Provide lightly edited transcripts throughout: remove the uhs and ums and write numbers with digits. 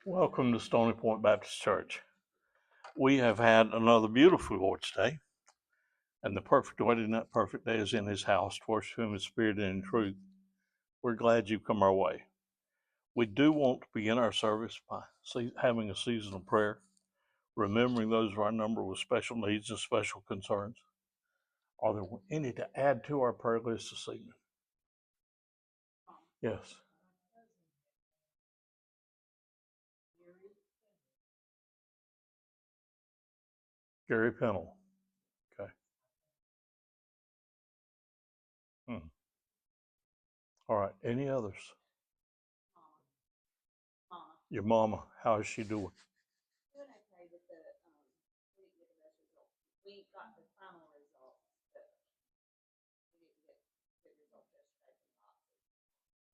Welcome to Stony Point Baptist Church. We have had another beautiful Lord's Day, and the perfect way in that perfect day is in His house to worship Him in spirit and in truth. We're glad you've come our way. We do want to begin our service by having a season of prayer, remembering those of our number with special needs and special concerns. Are there any to add to our prayer list this evening? Yes. Gary Pennell. Okay. All right. Any others? Your mama, how is she doing?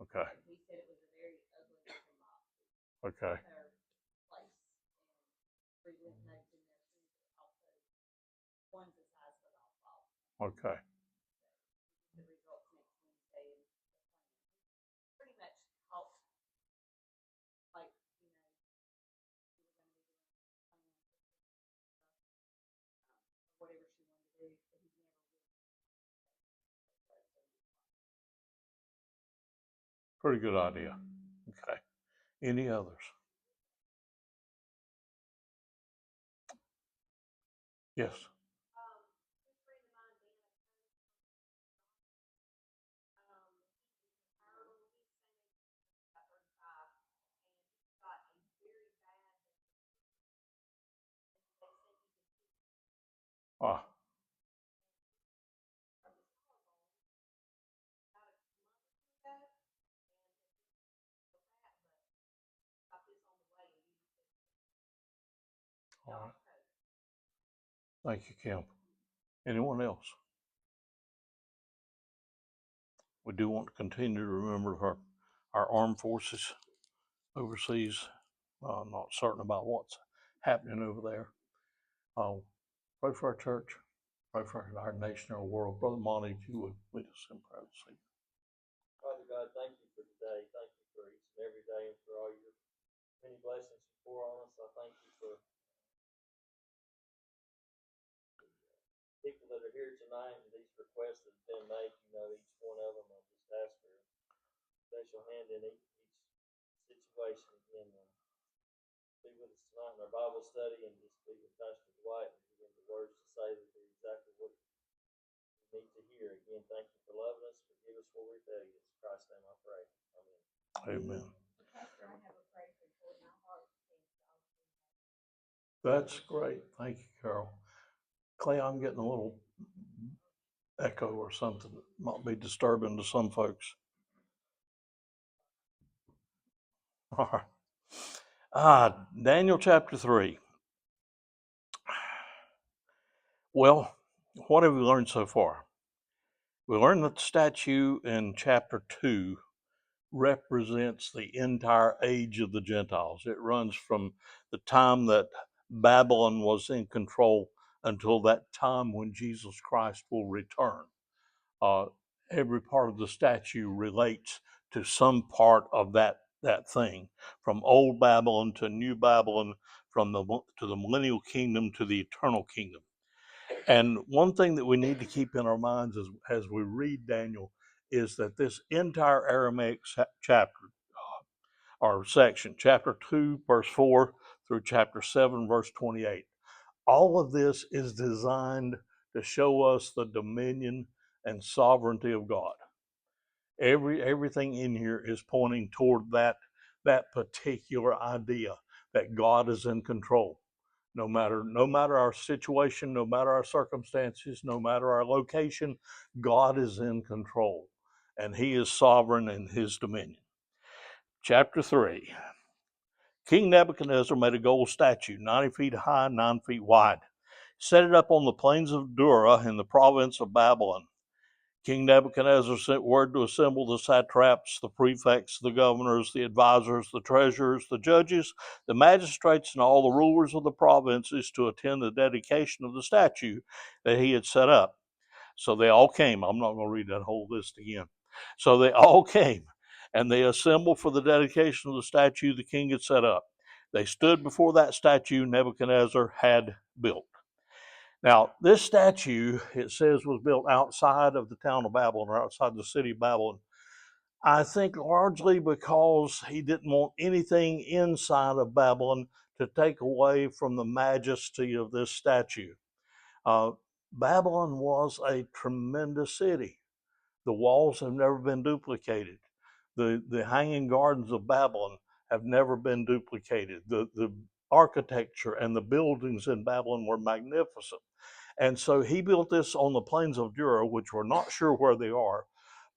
Okay. Okay. Okay. Pretty good idea. Okay. Any others? Yes. Ah, all right. Thank you, Kim. Anyone else? We do want to continue to remember our armed forces overseas. Not certain about what's happening over there. Pray for our church. Pray for our nation, our world. Brother Monty, if you would lead us in prayer this evening. Father God, thank you for today. Thank you for each and every day and for all your many blessings you pour on us. I thank you for people that are here tonight and these requests that have been made. You know each one of them. I just ask for a special hand in each situation. Again, be with us tonight in our Bible study and just be with Pastor Dwight and give him the words to say that they're exactly what we need to hear. Again, thank you for loving us. Forgive us where we fail you. In Christ's name I pray. Amen. Amen. That's great. Thank you, Carol. Clay, I'm getting a little echo or something that might be disturbing to some folks. All right. Daniel chapter 3. Well, what have we learned so far? We learned that the statue in chapter 2 represents the entire age of the Gentiles. It runs from the time that Babylon was in control until that time when Jesus Christ will return. Every part of the statue relates to some part of that thing, from old Babylon to new Babylon, to the millennial kingdom to the eternal kingdom. And one thing that we need to keep in our minds as we read Daniel is that this entire Aramaic chapter or section, chapter 2, verse 4 through chapter 7, verse 28, all of this is designed to show us the dominion and sovereignty of God. Everything in here is pointing toward that particular idea that God is in control. No matter our situation, no matter our circumstances, no matter our location, God is in control, and He is sovereign in His dominion. Chapter 3. King Nebuchadnezzar made a gold statue, 90 feet high, 9 feet wide. Set it up on the plains of Dura in the province of Babylon. King Nebuchadnezzar sent word to assemble the satraps, the prefects, the governors, the advisors, the treasurers, the judges, the magistrates, and all the rulers of the provinces to attend the dedication of the statue that he had set up. So they all came. I'm not going to read that whole list again. So they all came, and they assembled for the dedication of the statue the king had set up. They stood before that statue Nebuchadnezzar had built. Now, this statue, it says, was built outside of the town of Babylon, or outside the city of Babylon. I think largely because he didn't want anything inside of Babylon to take away from the majesty of this statue. Babylon was a tremendous city. The walls have never been duplicated. The Hanging Gardens of Babylon have never been duplicated. The architecture and the buildings in Babylon were magnificent. And so he built this on the plains of Dura, which we're not sure where they are,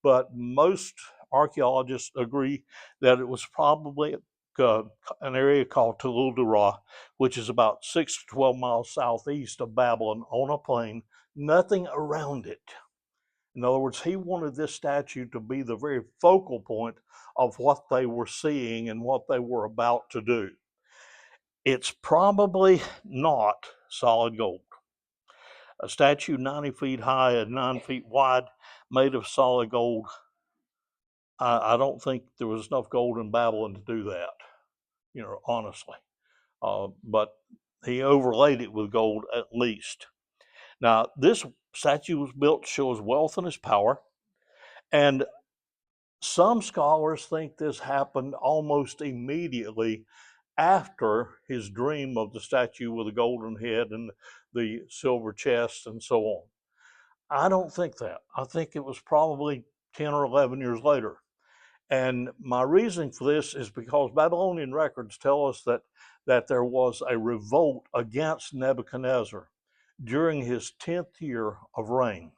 but most archaeologists agree that it was probably an area called Tulul Dura, which is about 6 to 12 miles southeast of Babylon on a plain, nothing around it. In other words, he wanted this statue to be the very focal point of what they were seeing and what they were about to do. It's probably not solid gold. A statue 90 feet high and 9 feet wide made of solid gold, I don't think there was enough gold in Babylon to do that, honestly. But he overlaid it with gold at least. Now, this statue was built to show his wealth and his power. And some scholars think this happened almost immediately after his dream of the statue with the golden head and the silver chest and so on. I don't think that. I think it was probably 10 or 11 years later. And my reason for this is because Babylonian records tell us that there was a revolt against Nebuchadnezzar during his 10th year of reign.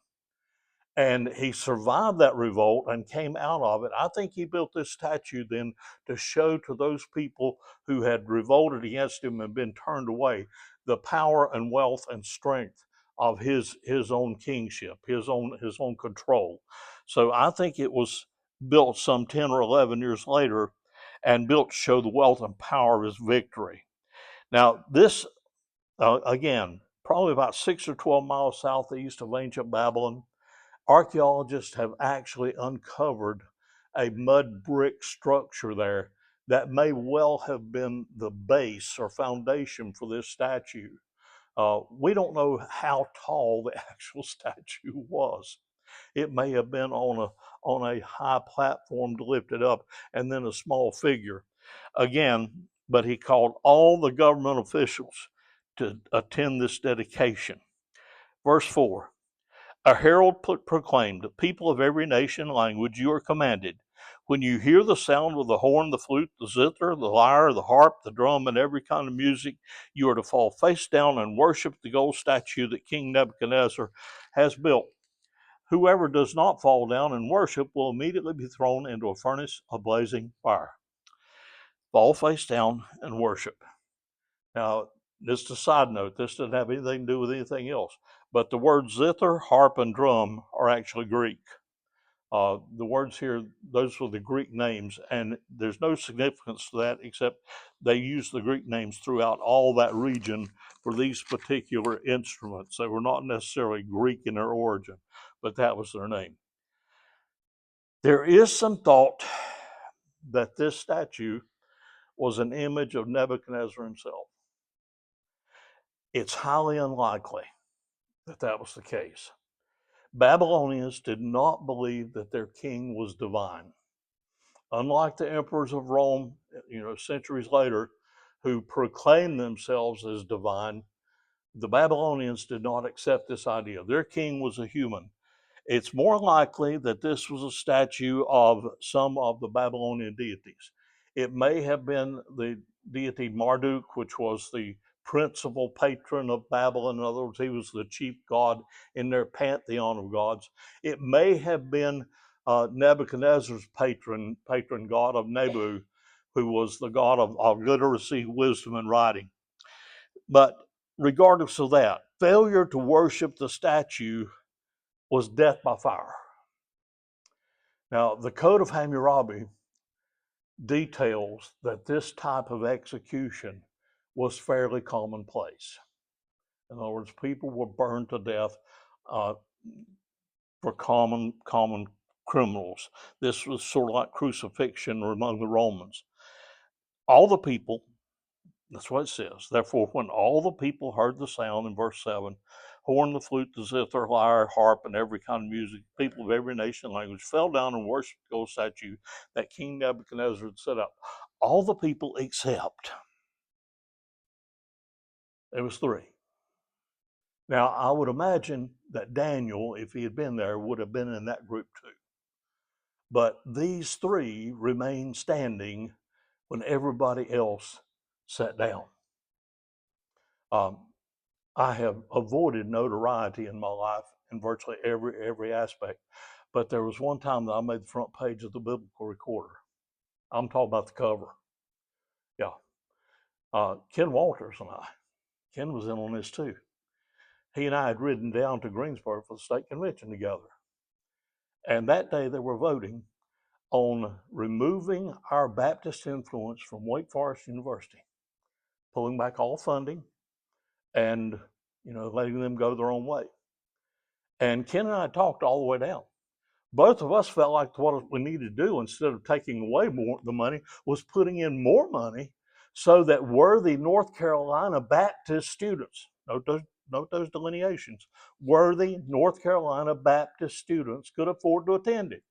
And he survived that revolt and came out of it. I think he built this statue then to show to those people who had revolted against him and been turned away the power and wealth and strength of his own kingship, his own control. So I think it was built some 10 or 11 years later and built to show the wealth and power of his victory. Now, this, again, probably about 6 or 12 miles southeast of ancient Babylon, archaeologists have actually uncovered a mud brick structure there that may well have been the base or foundation for this statue. We don't know how tall the actual statue was. It may have been on a high platform to lift it up, and then a small figure. Again, but he called all the government officials to attend this dedication. Verse 4, a herald proclaimed, people of every nation and language, you are commanded, when you hear the sound of the horn, the flute, the zither, the lyre, the harp, the drum, and every kind of music, you are to fall face down and worship the gold statue that King Nebuchadnezzar has built. Whoever does not fall down and worship will immediately be thrown into a furnace of blazing fire. Fall face down and worship. Now, just a side note, this doesn't have anything to do with anything else, but the words zither, harp, and drum are actually Greek. The words here, those were the Greek names, and there's no significance to that except they use the Greek names throughout all that region for these particular instruments. They were not necessarily Greek in their origin, but that was their name. There is some thought that this statue was an image of Nebuchadnezzar himself. It's highly unlikely that that was the case. Babylonians did not believe that their king was divine. Unlike the emperors of Rome, centuries later, who proclaimed themselves as divine, the Babylonians did not accept this idea. Their king was a human. It's more likely that this was a statue of some of the Babylonian deities. It may have been the deity Marduk, which was the principal patron of Babylon. In other words, he was the chief god in their pantheon of gods. It may have been Nebuchadnezzar's patron god of Nebu, who was the god of literacy, wisdom, and writing. But regardless of that, failure to worship the statue was death by fire. Now, the Code of Hammurabi details that this type of execution was fairly commonplace. In other words, people were burned to death for common criminals. This was sort of like crucifixion among the Romans. All the people, That's what it says. Therefore, when all the people heard the sound in verse 7, horn, the flute, the zither, lyre, harp, and every kind of music, people of every nation and language fell down and worshipped the gold statue that King Nebuchadnezzar had set up. All the people except, there was three. Now, I would imagine that Daniel, if he had been there, would have been in that group too. But these three remained standing when everybody else sat down. I have avoided notoriety in my life in virtually every aspect, but there was one time that I made the front page of the Biblical Recorder. I'm talking about the cover. Yeah. Ken Walters and I. Ken was in on this too. He and I had ridden down to Greensboro for the state convention together. And that day they were voting on removing our Baptist influence from Wake Forest University, pulling back all funding and, letting them go their own way. And Ken and I talked all the way down. Both of us felt like what we needed to do, instead of taking away more the money, was putting in more money so that worthy North Carolina Baptist students, note those delineations, worthy North Carolina Baptist students could afford to attend it.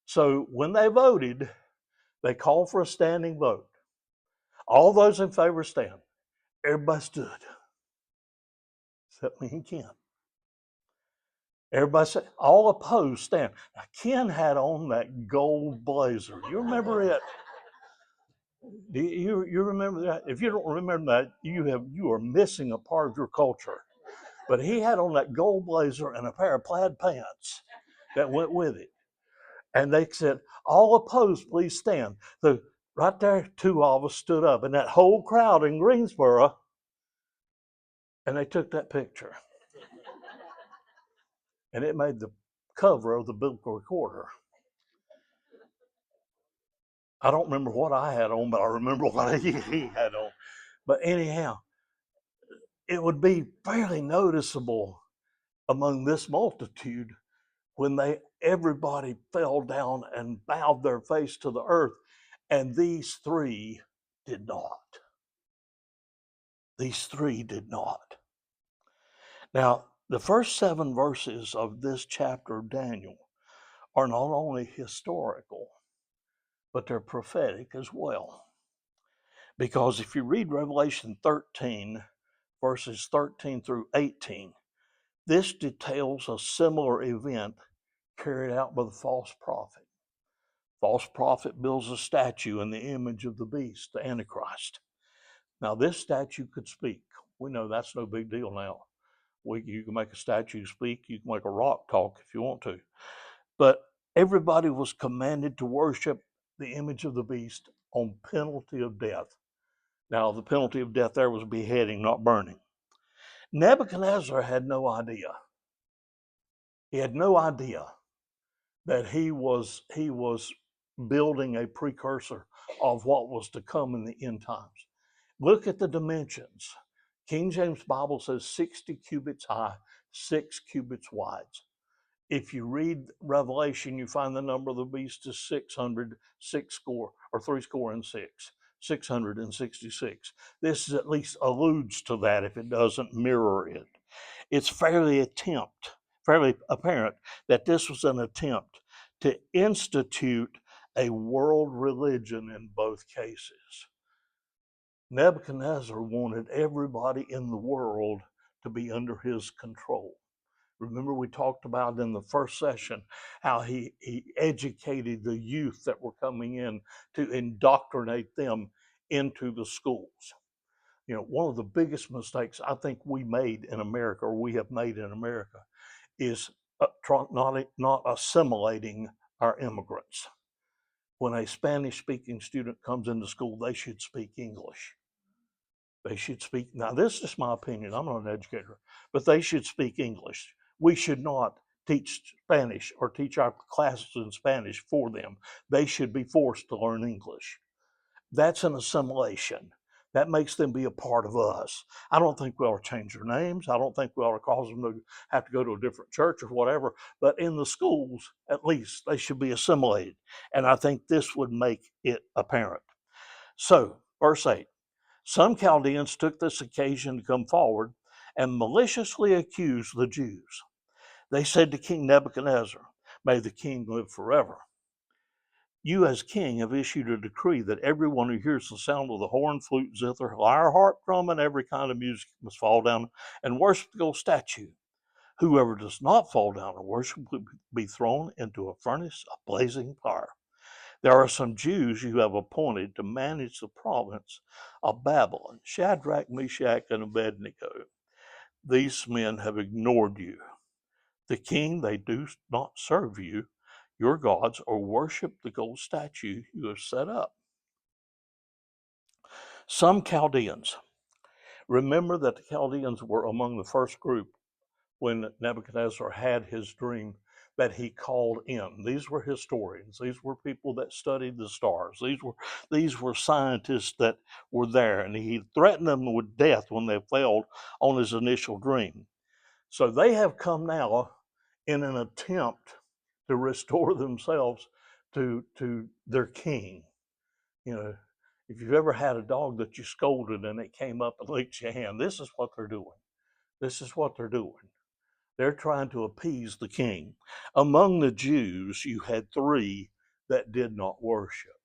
So when they voted, they called for a standing vote. All those in favor stand. Everybody stood, except me and Ken. Everybody said, all opposed stand. Now, Ken had on that gold blazer. You remember it? Do you remember that? If you don't remember that, you are missing a part of your culture. But he had on that gold blazer and a pair of plaid pants that went with it. And they said, all opposed, please stand. So right there, two of us stood up, and that whole crowd in Greensboro, and they took that picture. And it made the cover of the Biblical Recorder. I don't remember what I had on, but I remember what he had on. But anyhow, it would be fairly noticeable among this multitude when everybody fell down and bowed their face to the earth, and these three did not. These three did not. Now, the first 7 verses of this chapter of Daniel are not only historical, but they're prophetic as well. Because if you read Revelation 13, verses 13 through 18, this details a similar event carried out by the false prophet. False prophet builds a statue in the image of the beast, the Antichrist. Now, this statue could speak. We know that's no big deal now. You can make a statue speak. You can make a rock talk if you want to. But everybody was commanded to worship the image of the beast on penalty of death. Now, the penalty of death there was beheading, not burning. Nebuchadnezzar had no idea. He had no idea that he was building a precursor of what was to come in the end times. Look at the dimensions. King James Bible says 60 cubits high, 6 cubits wide. If you read Revelation, you find the number of the beast is 600, 6 score, or 3 score and 6, 666. This at least alludes to that if it doesn't mirror it. It's fairly apparent that this was an attempt to institute a world religion in both cases. Nebuchadnezzar wanted everybody in the world to be under his control. Remember, we talked about in the first session how he educated the youth that were coming in to indoctrinate them into the schools. One of the biggest mistakes I think we made in America, or we have made in America, is not assimilating our immigrants. When a Spanish-speaking student comes into school, they should speak English. They should speak, now this is just my opinion, I'm not an educator, but they should speak English. We should not teach Spanish or teach our classes in Spanish for them. They should be forced to learn English. That's an assimilation. That makes them be a part of us. I don't think we ought to change their names. I don't think we ought to cause them to have to go to a different church or whatever. But in the schools, at least, they should be assimilated. And I think this would make it apparent. So, verse 8. Some Chaldeans took this occasion to come forward and maliciously accuse the Jews. They said to King Nebuchadnezzar, "May the king live forever. You, as king, have issued a decree that everyone who hears the sound of the horn, flute, zither, lyre, harp, drum, and every kind of music must fall down and worship the gold statue. Whoever does not fall down and worship will be thrown into a furnace of blazing fire. There are some Jews you have appointed to manage the province of Babylon, Shadrach, Meshach, and Abednego. These men have ignored you. The king, they do not serve you, your gods, or worship the gold statue you have set up." Some Chaldeans. Remember that the Chaldeans were among the first group when Nebuchadnezzar had his dream that he called in. These were historians. These were people that studied the stars. These were scientists that were there, and he threatened them with death when they failed on his initial dream. So they have come now in an attempt to restore themselves to their king. You know, if you've ever had a dog that you scolded and it came up and licked your hand, this is what they're doing. This is what they're doing. They're trying to appease the king. Among the Jews, you had three that did not worship: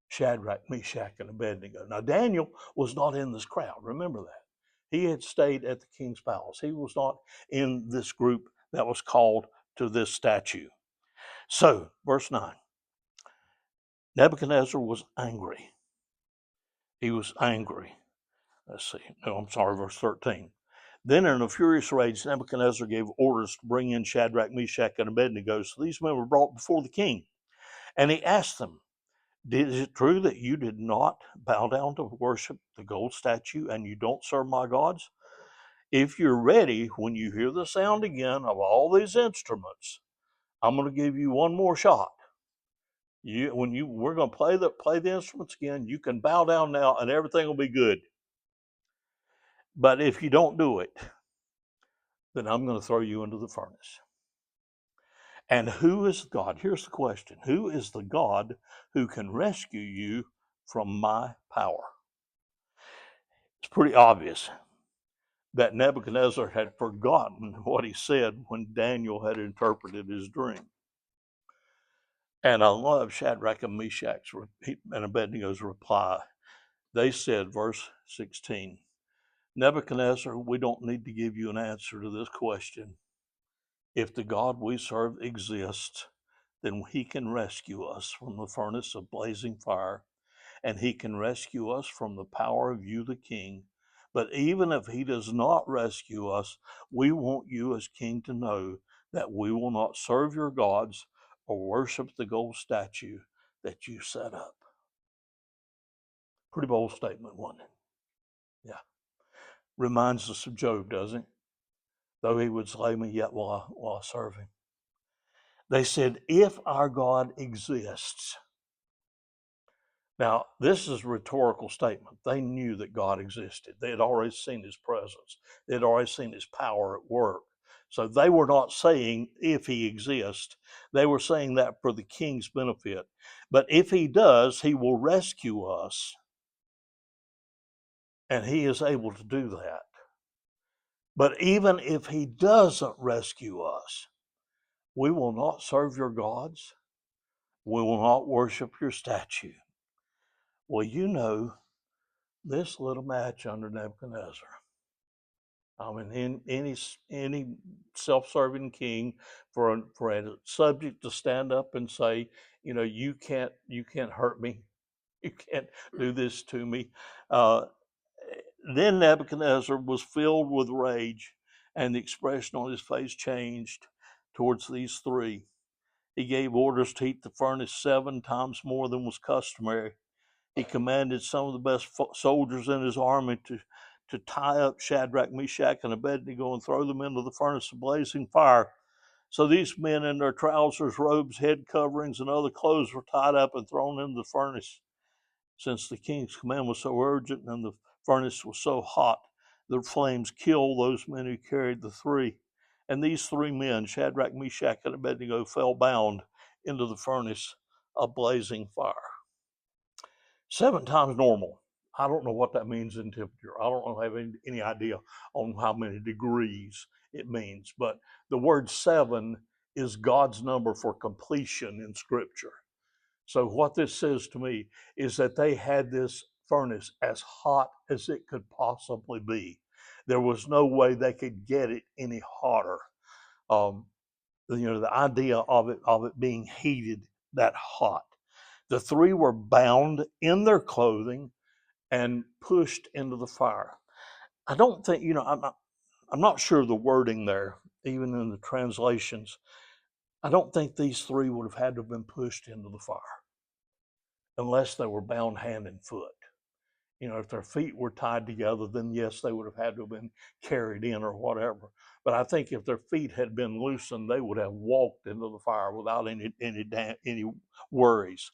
Shadrach, Meshach, and Abednego. Now, Daniel was not in this crowd. Remember that. He had stayed at the king's palace. He was not in this group that was called to this statue. So, verse 9, Nebuchadnezzar was angry. He was angry. Let's see. No, I'm sorry, verse 13. Then in a furious rage, Nebuchadnezzar gave orders to bring in Shadrach, Meshach, and Abednego. So these men were brought before the king. And he asked them, "Is it true that you did not bow down to worship the gold statue and you don't serve my gods? If you're ready, when you hear the sound again of all these instruments, I'm going to give you one more shot. We're going to play the instruments again. You can bow down now and everything will be good. But if you don't do it, then I'm going to throw you into the furnace." And who is God? Here's the question. Who is the God who can rescue you from my power? It's pretty obvious that Nebuchadnezzar had forgotten what he said when Daniel had interpreted his dream. And I love Shadrach and Meshach's and Abednego's reply. They said, verse 16, "Nebuchadnezzar, we don't need to give you an answer to this question. If the God we serve exists, then he can rescue us from the furnace of blazing fire, and he can rescue us from the power of you, the king. But even if he does not rescue us, we want you as king to know that we will not serve your gods or worship the gold statue that you set up." Pretty bold statement, wasn't it? Yeah. Reminds us of Job, doesn't it? Though he would slay me, yet will I serve him. They said, if our God exists. Now, this is a rhetorical statement. They knew that God existed. They had already seen his presence. They had already seen his power at work. So they were not saying if he exists. They were saying that for the king's benefit. But if he does, he will rescue us. And he is able to do that. But even if he doesn't rescue us, we will not serve your gods. We will not worship your statue. Well, you know, this little match under Nebuchadnezzar. I mean, any self-serving king for a subject to stand up and say, you know, you can't hurt me, you can't do this to me. Then Nebuchadnezzar was filled with rage, and the expression on his face changed towards these three. He gave orders to heat the furnace 7 times more than was customary. He commanded some of the best soldiers in his army to tie up Shadrach, Meshach, and Abednego and throw them into the furnace of blazing fire. So these men in their trousers, robes, head coverings, and other clothes were tied up and thrown into the furnace. Since the king's command was so urgent and the furnace was so hot, the flames killed those men who carried the three. And these three men, Shadrach, Meshach, and Abednego, fell bound into the furnace of blazing fire. 7 times normal. I don't know what that means in temperature. I don't have any idea on how many degrees it means. But the word 7 is God's number for completion in Scripture. So what this says to me is that they had this furnace as hot as it could possibly be. There was no way they could get it any hotter. Um, the idea of it being heated that hot. The three were bound in their clothing and pushed into the fire. I don't think, I'm not sure of the wording there, even in the translations. I don't think these three would have had to have been pushed into the fire unless they were bound hand and foot. If their feet were tied together, then yes, they would have had to have been carried in or whatever. But I think if their feet had been loosened, they would have walked into the fire without any worries.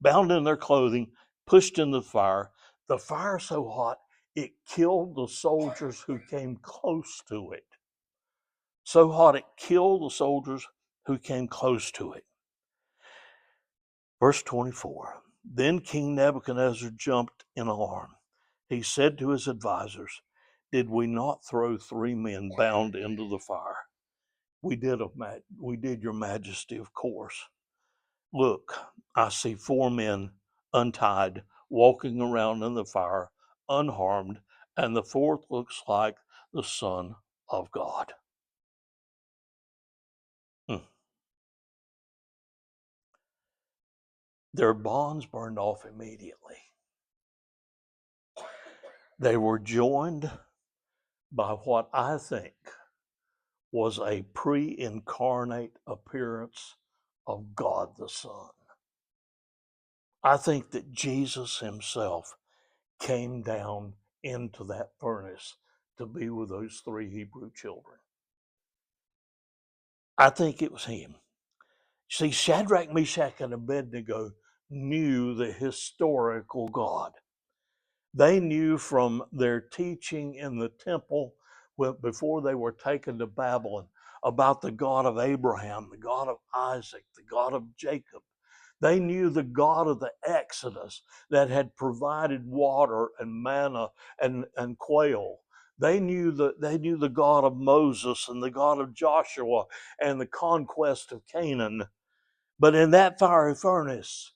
Bound in their clothing, pushed into the fire so hot it killed the soldiers who came close to it. So hot it killed the soldiers who came close to it. Verse 24. Then King Nebuchadnezzar jumped in alarm. He said to his advisors, "Did we not throw 3 men bound into the fire?" We did, Your Majesty, of course. Look, I see 4 men untied, walking around in the fire, unharmed, and the fourth looks like the Son of God. Their bonds burned off immediately. They were joined by what I think was a pre-incarnate appearance of God the Son. I think that Jesus himself came down into that furnace to be with those 3 Hebrew children. I think it was him. See, Shadrach, Meshach, and Abednego knew the historical God. They knew from their teaching in the temple before they were taken to Babylon about the God of Abraham, the God of Isaac, the God of Jacob. They knew the God of the Exodus that had provided water and manna and quail. They knew the God of Moses and the God of Joshua and the conquest of Canaan. But in that fiery furnace,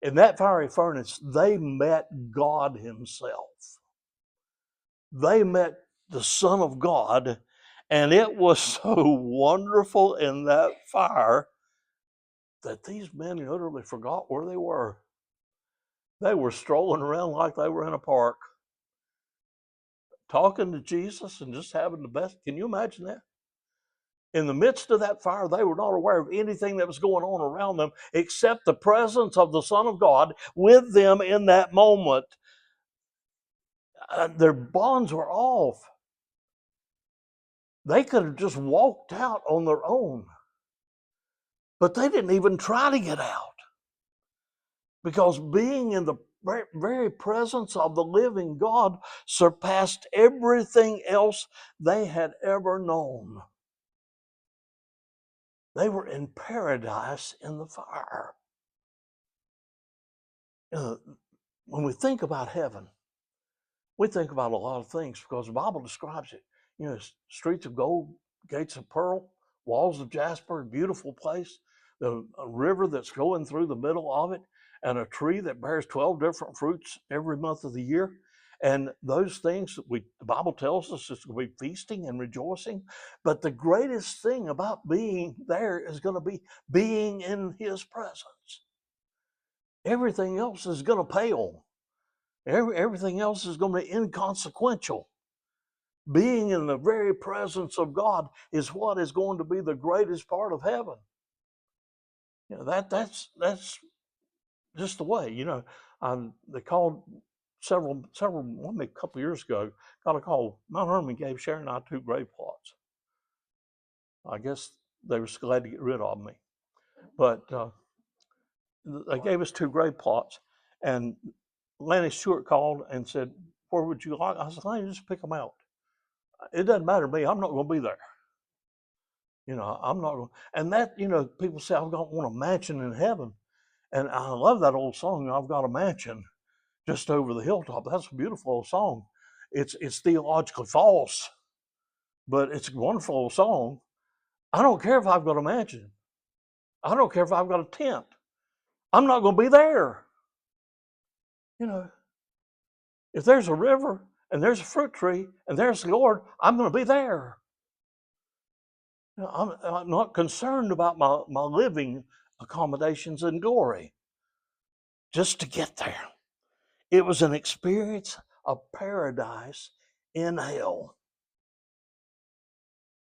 they met God himself. They met the Son of God, and it was so wonderful in that fire that these men literally forgot where they were. They were strolling around like they were in a park, talking to Jesus and just having the best. Can you imagine that? In the midst of that fire, they were not aware of anything that was going on around them except the presence of the Son of God with them in that moment. Their bonds were off. They could have just walked out on their own, but they didn't even try to get out because being in the very presence of the living God surpassed everything else they had ever known. They were in paradise in the fire. When we think about heaven, we think about a lot of things because the Bible describes it. Streets of gold, gates of pearl, walls of jasper, a beautiful place, a river that's going through the middle of it, and a tree that bears 12 different fruits every month of the year. And those things that the Bible tells us is going to be feasting and rejoicing. But the greatest thing about being there is going to be being in his presence. Everything else is going to pale. Everything else is going to be inconsequential. Being in the very presence of God is what is going to be the greatest part of heaven. That's just the way. They called a couple of years ago, got a call. Mount Hermon gave Sharon and I 2 grave plots. I guess they were glad to get rid of me, but they gave us 2 grave plots, and Lanny Stewart called and said, "Where would you like?" I said, "Lanny, just pick them out. It doesn't matter to me. I'm not going to be there. I'm not going." And that, people say, "I've got want a mansion in heaven," and I love that old song, "I've got a mansion." just over the hilltop. That's a beautiful old song. It's theologically false, but it's a wonderful old song. I don't care if I've got a mansion. I don't care if I've got a tent. I'm not going to be there. You know, if there's a river and there's a fruit tree and there's the Lord, I'm going to be there. You know, I'm not concerned about my living accommodations and glory just to get there. It was an experience of paradise in hell.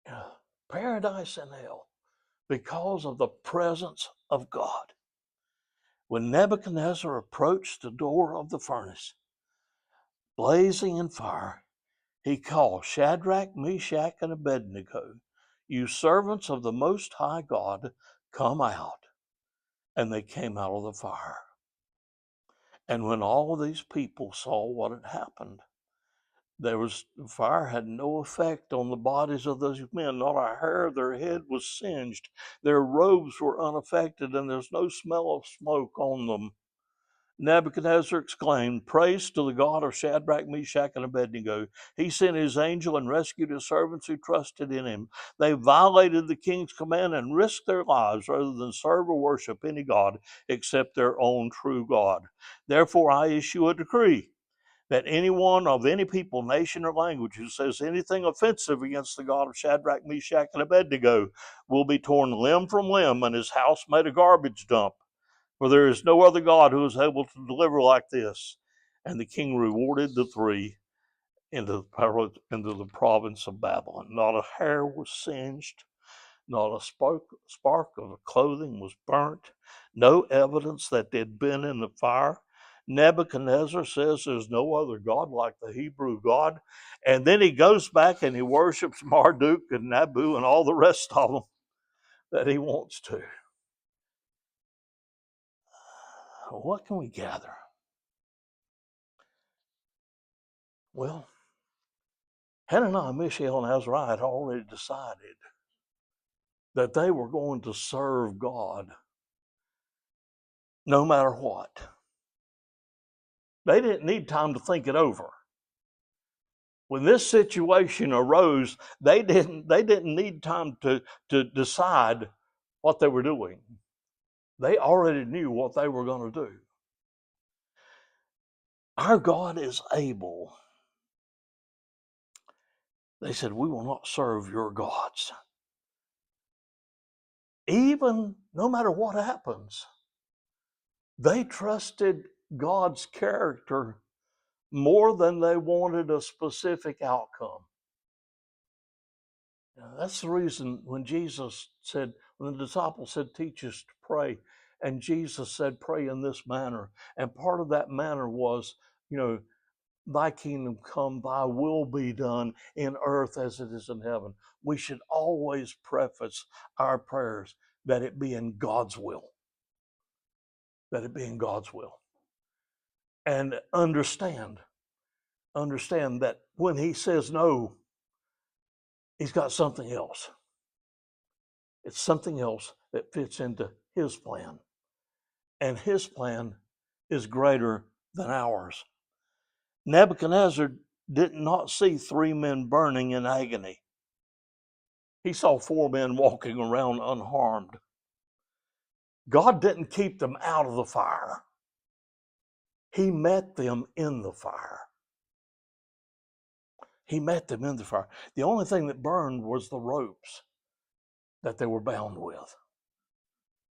Yeah, paradise in hell because of the presence of God. When Nebuchadnezzar approached the door of the furnace, blazing in fire, he called Shadrach, Meshach, and Abednego, "You servants of the Most High God, come out." And they came out of the fire. And when all of these people saw what had happened, the fire had no effect on the bodies of those men. Not a hair of their head was singed. Their robes were unaffected, and there's no smell of smoke on them. Nebuchadnezzar exclaimed, "Praise to the God of Shadrach, Meshach, and Abednego. He sent his angel and rescued his servants who trusted in him. They violated the king's command and risked their lives rather than serve or worship any god except their own true God. Therefore, I issue a decree that anyone of any people, nation, or language who says anything offensive against the God of Shadrach, Meshach, and Abednego will be torn limb from limb and his house made a garbage dump. For there is no other God who is able to deliver like this." And the king rewarded the three into the province of Babylon. Not a hair was singed, not a spark of clothing was burnt, no evidence that they'd been in the fire. Nebuchadnezzar says there's no other God like the Hebrew God. And then he goes back and he worships Marduk and Nabu and all the rest of them that he wants to. What can we gather? Well, Hananiah, Mishael, and Azariah had already decided that they were going to serve God no matter what. They didn't need time to think it over. When this situation arose, they didn't need time to decide what they were doing. They already knew what they were going to do. Our God is able. They said, "We will not serve your gods." Even no matter what happens, they trusted God's character more than they wanted a specific outcome. Now, that's the reason when the disciples said, "Teach us to pray," and Jesus said, "Pray in this manner." And part of that manner was, "Thy kingdom come, thy will be done in earth as it is in heaven." We should always preface our prayers that it be in God's will. That it be in God's will. And understand that when he says no, he's got something else. It's something else that fits into his plan. And his plan is greater than ours. Nebuchadnezzar did not see 3 men burning in agony. He saw 4 men walking around unharmed. God didn't keep them out of the fire. He met them in the fire. He met them in the fire. The only thing that burned was the ropes that they were bound with.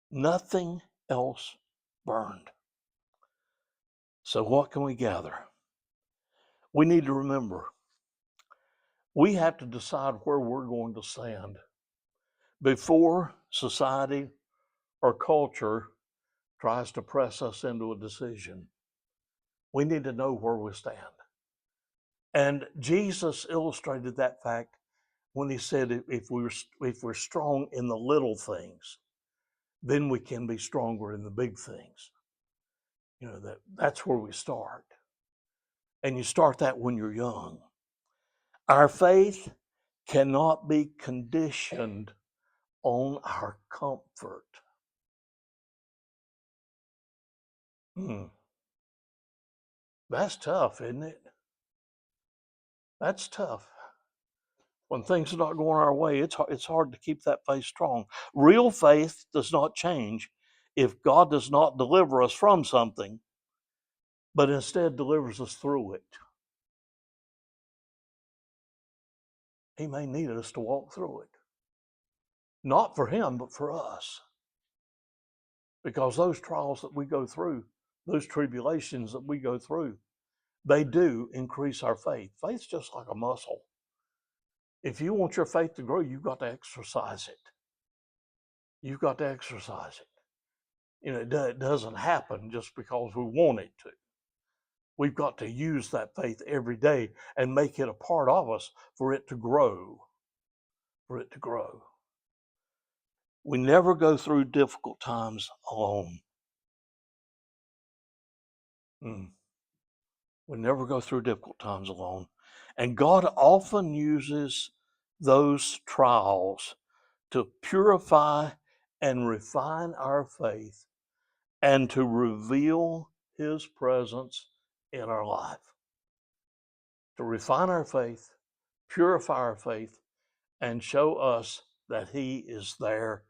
Nothing else burned. So what can we gather? We need to remember, we have to decide where we're going to stand before society or culture tries to press us into a decision. We need to know where we stand. And Jesus illustrated that fact when he said, if we're strong in the little things, then we can be stronger in the big things. That's where we start. And you start that when you're young. Our faith cannot be conditioned on our comfort. That's tough, isn't it? That's tough. When things are not going our way, it's hard to keep that faith strong. Real faith does not change if God does not deliver us from something, but instead delivers us through it. He may need us to walk through it. Not for him, but for us. Because those trials that we go through, those tribulations that we go through, they do increase our faith. Faith's just like a muscle. If you want your faith to grow, you've got to exercise it. You've got to exercise it. You know, it doesn't happen just because we want it to. We've got to use that faith every day and make it a part of us for it to grow. For it to grow. We never go through difficult times alone. We never go through difficult times alone. And God often uses those trials to purify and refine our faith and to reveal his presence in our life. To refine our faith, purify our faith, and show us that he is there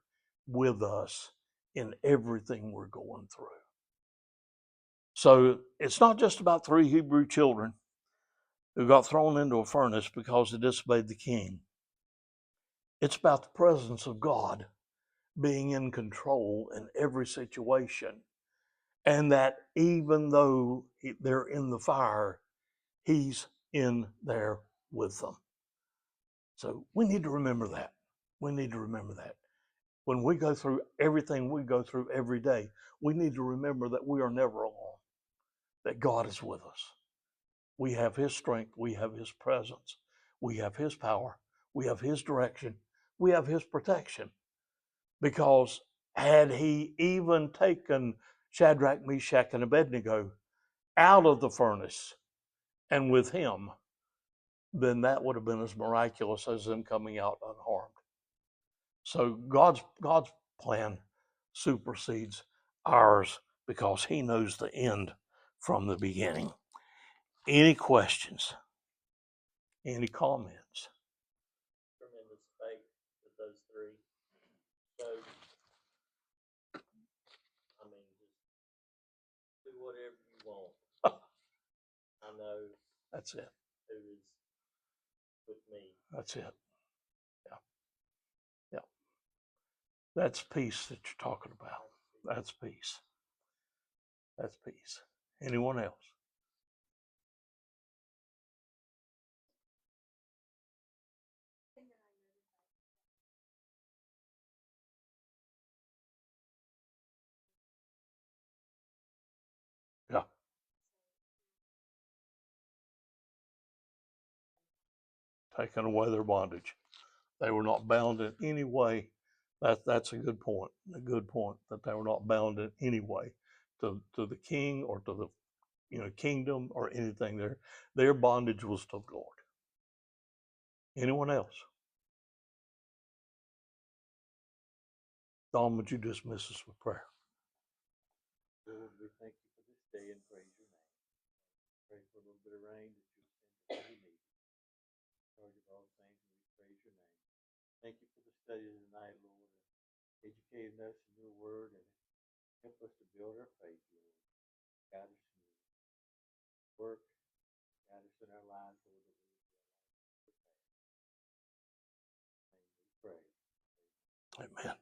with us in everything we're going through. So it's not just about 3 Hebrew children who got thrown into a furnace because they disobeyed the king. It's about the presence of God being in control in every situation. And that even though they're in the fire, he's in there with them. So we need to remember that. We need to remember that. When we go through everything we go through every day, we need to remember that we are never alone, that God is with us. We have his strength, we have his presence, we have his power, we have his direction, we have his protection. Because had he even taken Shadrach, Meshach, and Abednego out of the furnace and with him, then that would have been as miraculous as them coming out unharmed. So God's plan supersedes ours because he knows the end from the beginning. Any questions? Any comments? Tremendous faith with those three. So, I mean, just do whatever you want. I know That's it. who is with me. That's it. Yeah. Yeah. That's peace that you're talking about. That's peace. That's peace. Anyone else? Yeah. Taking away their bondage. They were not bound in any way. That's a good point. A good point that they were not bound in any way to the king or to the kingdom or anything. Their bondage was to the Lord. Anyone else? Don, would you dismiss us with prayer? Lord, we thank you for this day and praise your name. Pray for a little bit of rain that you send us we need. Charge of all things, and we praise your name. Thank you for the study tonight, Lord, and educating us in your word and help us to build our faith, Lord. Guide us in your work, guide us in our lives, Lord, that we would be alive. We pray. Amen.